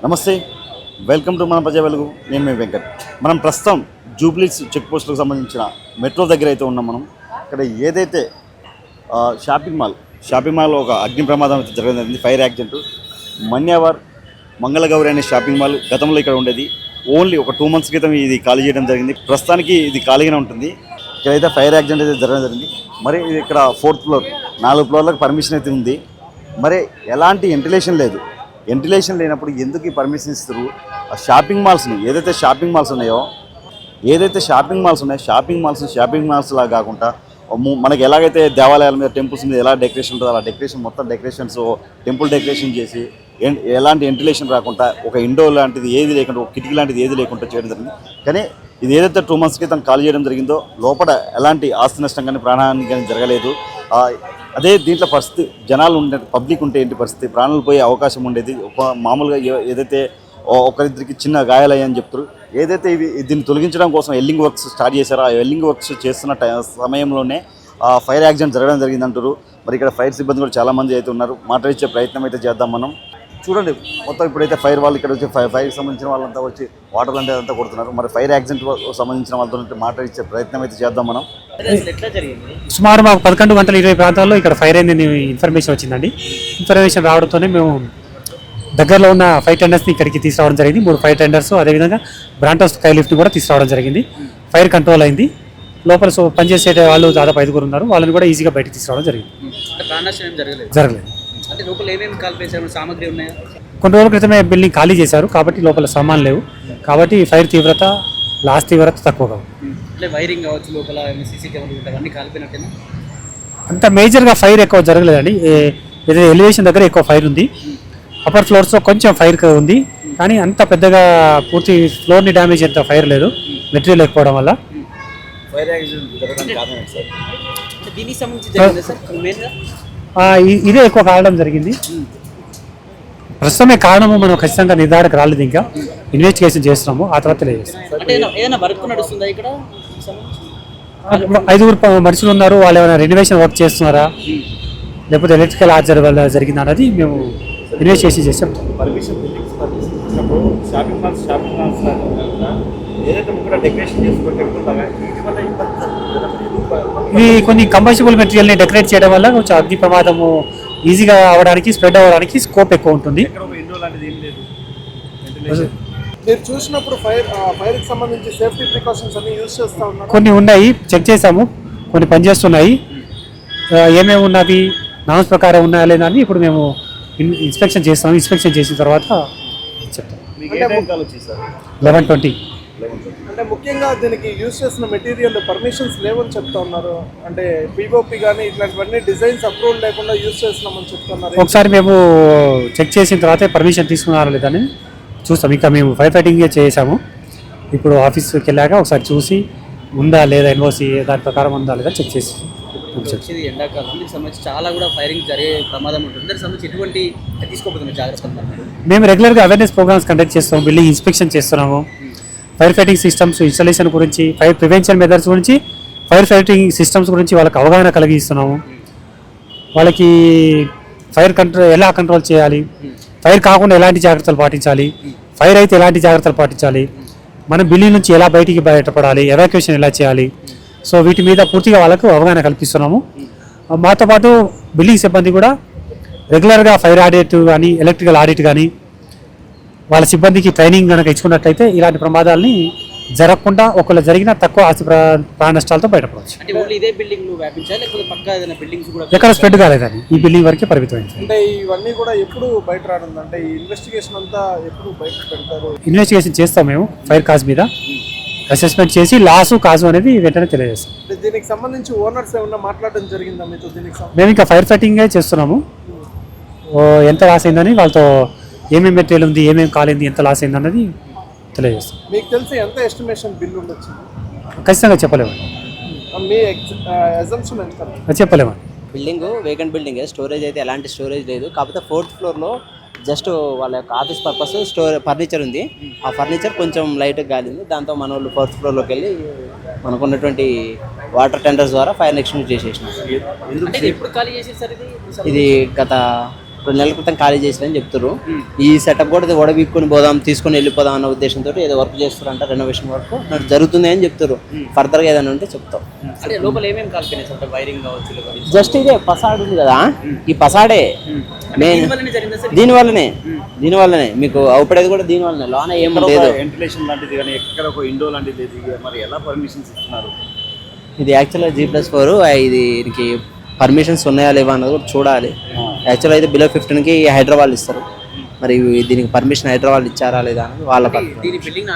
నమస్తే, welcome to మన ప్రజా వెలుగు. నేను మీ వెంకట్. మనం ప్రస్తుతం జూబ్లీస్ చెక్ పోస్టులకు సంబంధించిన మెట్రో దగ్గర అయితే ఉన్నాం. మనం ఇక్కడ ఏదైతే షాపింగ్ మాల్ ఒక అగ్ని ప్రమాదం అయితే జరగడం జరిగింది. Fire accident. మన్యావర్ మంగళగౌరి అనే షాపింగ్ మాల్ గతంలో ఇక్కడ ఉండేది. ఓన్లీ ఒక 2 months క్రితం ఇది ఖాళీ చేయడం జరిగింది. ప్రస్తుతానికి ఇది ఖాళీగానే ఉంటుంది. ఇక్కడైతే ఫైర్ యాక్సిడెంట్ అయితే జరగడం జరిగింది. మరి ఇది ఇక్కడ 4th floor, 4 ఫ్లోర్లకు పర్మిషన్ అయితే ఉంది. మరి ఎలాంటి వెంటిలేషన్ లేదు. వెంటిలేషన్ లేనప్పుడు ఎందుకు ఈ పర్మిషన్ ఇస్తారు? ఆ షాపింగ్ మాల్స్ని ఏదైతే షాపింగ్ మాల్స్ లాగా కాకుండా మనకి ఎలాగైతే దేవాలయాల మీద టెంపుల్స్ మీద ఎలా డెకరేషన్ ఉంటుందో అలా డెకరేషన్, మొత్తం డెకరేషన్స్ టెంపుల్ డెకరేషన్ చేసి ఎలాంటి వెంటిలేషన్ రాకుండా ఒక ఇండోర్ లాంటిది ఏది లేకుండా, ఒక కిటికీ లాంటిది ఏది లేకుండా చేయడం జరిగింది. కానీ ఇది ఏదైతే 2 months క్రితం ఖాళీ చేయడం జరిగిందో లోపల ఎలాంటి ఆస్తి నష్టం కానీ ప్రాణహాని కానీ జరగలేదు. అదే దీంట్లో పరిస్థితి జనాలు ఉండే పబ్లిక్ ఉంటే ఏంటి పరిస్థితి? ప్రాణాలు పోయే అవకాశం ఉండేది. ఒక మామూలుగా ఏదైతే ఒకరిద్దరికి చిన్న గాయాలయ్యని చెప్తారు. ఏదైతే దీన్ని తొలగించడం కోసం ఎల్లింగ్ వర్క్స్ స్టార్ట్ చేశారో ఆ ఎల్లింగ్ వర్క్స్ చేస్తున్న సమయంలోనే ఫైర్ యాక్సిడెంట్ జరగడం జరిగిందంటారు. మరి ఇక్కడ ఫైర్ సిబ్బంది కూడా చాలామంది అయితే ఉన్నారు. మాట్లాడించే ప్రయత్నం అయితే చేద్దాం మనం. చూడండి, మొత్తం ఇప్పుడైతే ఫైర్ వాళ్ళు ఇక్కడ వచ్చి ఫైర్కి సంబంధించిన వాళ్ళంతా వచ్చి వాటర్ అంటే అంతా కొడుతున్నారు. మరి ఫైర్ యాక్సిడెంట్ సంబంధించిన వాళ్ళతో మాట్లాడించే ప్రయత్నం అయితే చేద్దాం మనం. సుమారు మాకు 11:20 ప్రాంతాల్లో ఇక్కడ ఫైర్ అయిందని ఇన్ఫర్మేషన్ వచ్చిందండి. ఇన్ఫర్మేషన్ రావడంతోనే మేము దగ్గరలో ఉన్న ఫైర్ టెండర్స్ని ఇక్కడికి తీసుకురావడం జరిగింది. 3 ఫైర్ టెండర్స్, అదేవిధంగా బ్రాంటోస్ స్కై లిఫ్ట్ని కూడా తీసుకురావడం జరిగింది. ఫైర్ కంట్రోల్ అయింది. లోపల పనిచేసే వాళ్ళు దాదాపు 5 ఉన్నారు. వాళ్ళని కూడా ఈజీగా బయటకు తీసుకురావడం జరిగింది. జరగలేదు. కొన్ని రోజుల క్రితమే బిల్డింగ్ ఖాళీ చేశారు కాబట్టి లోపల సామాన్లు లేవు. కాబట్టి ఫైర్ తీవ్రత, లాస్ట్ తీవ్రత తక్కువగా అంత మేజర్గా ఫైర్ ఎక్కువ జరగలేదండి. ఏదైతే ఎలివేషన్ దగ్గర ఎక్కువ ఫైర్ ఉంది. అప్పర్ ఫ్లోర్స్లో కొంచెం ఫైర్ ఉంది, కానీ అంత పెద్దగా పూర్తి ఫ్లోర్ని డ్యామేజ్ అంత ఫైర్ లేదు, మెటీరియల్ లేకపోవడం వల్ల. ఇదే ఎక్కువ కారణం జరిగింది. ప్రస్తుతమే కారణము మనం ఖచ్చితంగా నిర్ధారణకు రాలేదు. ఇంకా ఇన్వెస్టిగేషన్ చేస్తున్నాము, ఆ తర్వాత తెలియజేస్తాం. 5 మనుషులు ఉన్నారు. వాళ్ళు ఏమైనా రెనోవేషన్ వర్క్ చేస్తున్నారా, లేకపోతే ఎలక్ట్రికల్ ఆర్చర్ వల్ల జరిగిందా అన్నది మేము ఇన్వెస్టిగేషన్ చేసాం. ఇది కొన్ని కంబస్టిబుల్ మెటీరియల్ని డెకరేట్ చేయడం వల్ల కొంచెం అగ్ని ప్రమాదము ఈజీగా అవ్వడానికి, స్ప్రెడ్ అవ్వడానికి స్కోప్ ఎక్కువ ఉంటుంది. మీరు చూసినప్పుడు ఫైర్కి సంబంధించి సేఫ్టీ ప్రికాషన్స్ అన్ని యూజ్ చేస్తూ ఉన్నారు? కొన్ని ఉన్నాయి, చెక్ చేసాము. కొన్ని పనిచేస్తున్నాయి. ఏమేమి ఉన్నవి, నామ్స్ ప్రకారం ఉన్నాయా లేదా అని ఇప్పుడు మేము ఇన్స్పెక్షన్ చేస్తాము. ఇన్స్పెక్షన్ చేసిన తర్వాత చెప్తాం. 11:20. అంటే ముఖ్యంగా దీనికి యూజ్ చేసిన మెటీరియల్ పర్మిషన్స్ లేవని చెప్తా ఉన్నారు. అంటే పిఓపి కానీ ఇట్లాంటివన్నీ డిజైన్స్ అప్రూవల్ లేకుండా యూజ్ చేస్తున్నామని చెప్తున్నారు. ఒకసారి మేము చెక్ చేసిన తర్వాత పర్మిషన్ తీసుకున్నారా లేదని చూస్తాం. ఇంకా మేము ఫైర్ ఫైటింగ్ చేసాము. ఇప్పుడు ఆఫీస్కి వెళ్ళాక ఒకసారి చూసి ఉందా లేదా, ఎన్ఓసి దాని ప్రకారం ఉందా లేదా చెక్ చేసి. ఎండాకాలం సంబంధించి చాలా కూడా ఫైరింగ్ జరిగే ప్రమాదం ఉంటుంది. దానికి సంబంధించి ఎటువంటి తీసుకోబోతున్న జాగ్రత్తలు? మేము రెగ్యులర్గా అవేర్నెస్ ప్రోగ్రామ్స్ కండక్ట్ చేస్తాము. బిల్డింగ్ ఇన్స్పెక్షన్ చేస్తున్నాము. ఫైర్ ఫైటింగ్ సిస్టమ్స్ ఇన్స్టాలేషన్ గురించి, ఫైర్ ప్రివెన్షన్ మెథడ్స్ గురించి, ఫైర్ ఫైటింగ్ సిస్టమ్స్ గురించి వాళ్ళకి అవగాహన కలిగిస్తున్నాము. వాళ్ళకి ఫైర్ ఎలా కంట్రోల్ చేయాలి, ఫైర్ కాకుండా ఎలాంటి జాగ్రత్తలు పాటించాలి, ఫైర్ అయితే ఎలాంటి జాగ్రత్తలు పాటించాలి, మనం బిల్డింగ్ నుంచి ఎలా బయటపడాలి, ఎవాక్యుయేషన్ ఎలా చేయాలి. సో వీటి మీద పూర్తిగా వాళ్ళకు అవగాహన కల్పిస్తున్నాము. మాతో పాటు బిల్డింగ్ సిబ్బంది కూడా రెగ్యులర్గా ఫైర్ ఆడిట్ కానీ, ఎలక్ట్రికల్ ఆడిట్ కానీ వాళ్ళ సిబ్బందికి ట్రైనింగ్ కనుక ఇచ్చుకున్నట్లయితే ఇలాంటి ప్రమాదాలని జరగకుండా, ఒకవేళ జరిగిన తక్కువ ఆస్తి ప్రాణ నష్టాలతో బయటపడవచ్చు. ఎక్కడ స్ప్రెడ్ కాలేదని ఈ బిల్డింగ్ వరకే పరిమితమైంది. అంటే ఇవన్నీ కూడా ఎప్పుడు బయట రానుంది? అంటే ఈ ఇన్వెస్టిగేషన్ అంతా ఎప్పుడు బయట పెడతారు? ఇన్వెస్టిగేషన్ చేస్తాం మేము. ఫైర్ కాజ్ మీద అసెస్మెంట్ చేసి లాసు కాజు అనేది వెంటనే తెలియజేస్తాం. దీనికి సంబంధించి ఓనర్స్ ఏమన్నా మాట్లాడడం జరిగిందా మీతో? మేము ఇంకా ఫైర్ ఫైటింగే చేస్తున్నాము. ఎంత లాస్ అయిందని వాళ్ళతో, ఏమేమి మెటీరియల్ ఉంది, ఏమేమి కాలింది, ఎంత లాస్ అయింది అన్నది తెలియజేస్తాం. మీకు తెలిసి ఎంత ఎస్టిమేషన్ బిల్ ఉండొచ్చు? ఖచ్చితంగా చెప్పలేమండి. మీ అజంప్షన్ ఎంత? చెప్పలేమండి. బిల్డింగ్ వేకెంట్ బిల్డింగ్, స్టోరేజ్ అయితే ఎలాంటి స్టోరేజ్ లేదు. కాకపోతే 4th floorలో జస్ట్ వాళ్ళ యొక్క ఆఫీస్ పర్పస్ ఫర్నిచర్ ఉంది. ఆ ఫర్నిచర్ కొంచెం లైట్గా గాలింది. దాంతో మన వాళ్ళు 4th floorలోకి వెళ్ళి మనకున్నటువంటి వాటర్ టెండర్స్ ద్వారా ఫైర్ ఎక్స్టింగ్విష్ చేసేసినాం. ఇది గత 2 నెలల క్రితం ఖాళీ చేసిరని చెప్తారు. ఈ సెటప్ కూడా ఓడబీక్కొని పోదాం, తీసుకొని వెళ్ళిపోదాం అన్న ఉద్దేశంతో ఏదో వర్క్ చేస్తారంట, రెనోవేషన్ వర్క్ జరుగుతుంది అని చెప్తారు. ఫర్దర్గా ఏదైనా ఉంటే చెప్తాం. అంటే లోపల ఏమేమి కాల్పోయినాయి సార్? అంటే వైరింగ్ కావచ్చు, జస్ట్ ఇదే పసాడ్ ఉంది కదా, ఈ పసాడే మెయిన్. దీనివల్లనే మీకు అవుపడేది కూడా దీనివల్లనే. లోన ఏం లేదు, వెంటిలేషన్ లాంటిది కానీ ఎక్కడ ఒక ఇండో లాంటిది లేదు. ఇక మరి ఎలా పర్మిషన్స్ ఇస్తున్నారు? ఇది యాక్చువల్గా G+4 దీనికి పర్మిషన్స్ ఉన్నాయా లేవా అన్నది కూడా చూడాలి. యాక్చువల్గా అయితే బిలో 15కి హైదరాబాద్ ఇస్తారు. మరి దీనికి పర్మిషన్ హైదరాబాద్ ఇచ్చారా లేదా అని వాళ్ళ దీని బిల్డింగ్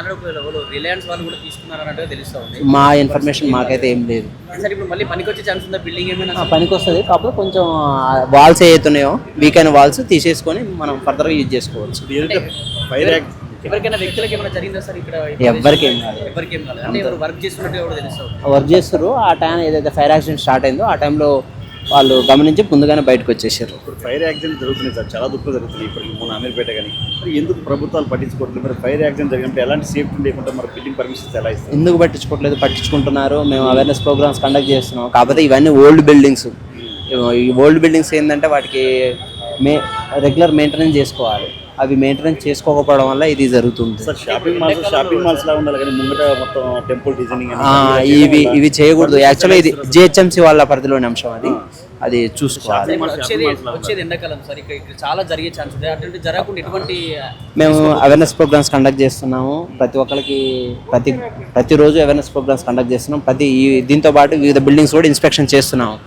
రిలయన్స్ వాళ్ళు కూడా తీసుకున్నారు అన్నట్టుగా తెలుస్తా ఉంది. మా ఇన్ఫర్మేషన్ మాకైతే ఏం లేదు. సార్ ఇప్పుడు మళ్ళీ పనికి వచ్చే ఛాన్స్ ఉందా? బిల్డింగ్ ఏమైనా పనికి వస్తుంది, కాకపోతే కొంచెం వాల్స్ ఏవైతున్నాయో వీక్ అయిన వాల్స్ తీసేసుకొని మనం ఫర్దర్గా యూజ్ చేసుకోవచ్చు. ఎవరికైనా వ్యక్తులకు ఏమైనా జరిగిందా సార్ ఇక్కడ? ఎవరికేం కాదు. ఎవరికేం కాదు. అంటే ఎవరు వర్క్ చేస్తున్నట్టు కూడా తెలుస్తుంది. వర్క్ చేస్తారు. ఆ టైం ఏదైతే ఫైర్ యాక్సిడెంట్ స్టార్ట్ అయిందో ఆ టైంలో వాళ్ళు గమనించి ముందుగానే బయటకు వచ్చేసారు. ఇప్పుడు ఫైర్ యాక్సిడెంట్ జరుగుతున్నాయి సార్, చాలా దుఃఖం జరుగుతున్నాయి. ఇప్పుడు మన అమీర్పేట కానీ మరి ఎందుకు ప్రభుత్వాలు పట్టించుకోవట్లేదు? మరి ఫైర్ యాక్సిడెంట్ జరిగినప్పుడు ఎలాంటి సేఫ్టీ లేకుండా మరి బిల్డింగ్ పర్మిషన్స్ ఎలా ఇస్తారు? ఎందుకు పట్టించుకోవట్లేదు? పట్టించుకుంటున్నారు. మేము అవేర్నెస్ ప్రోగ్రామ్స్ కండక్ట్ చేస్తున్నాం. కాకపోతే ఇవన్నీ ఓల్డ్ బిల్డింగ్స్. ఈ ఓల్డ్ బిల్డింగ్స్ ఏంటంటే వాటికి రెగ్యులర్ మెయింటెనెన్స్ చేసుకోవాలి. అవి మెయింటెనెన్స్ చేసుకోకపోవడం వల్ల ఇది జరుగుతుంది. సార్ షాపింగ్ మాల్స్ లా ఉండాలి కానీ ముంగట మొత్తం టెంపుల్ డిజైనింగ్ ఇవి చేయకూడదు. యాక్చువల్గా ఇది GHMC వాళ్ళ పరిధిలోని అంశం. అది చూసుకోవాలి. వచ్చేది ఎండాకాలం సార్, ఇక్కడ చాలా జరిగే ఛాన్స్ ఉంది. అటువంటి జరగకుండా ఎటువంటి మేము అవేర్నెస్ ప్రోగ్రామ్స్ కండక్ట్ చేస్తున్నాము. ప్రతి ఒక్కరికి ప్రతిరోజు అవేర్నెస్ ప్రోగ్రామ్స్ కండక్ట్ చేస్తున్నాం. దీంతో పాటు వివిధ బిల్డింగ్స్ కూడా ఇన్స్పెక్షన్ చేస్తున్నాము.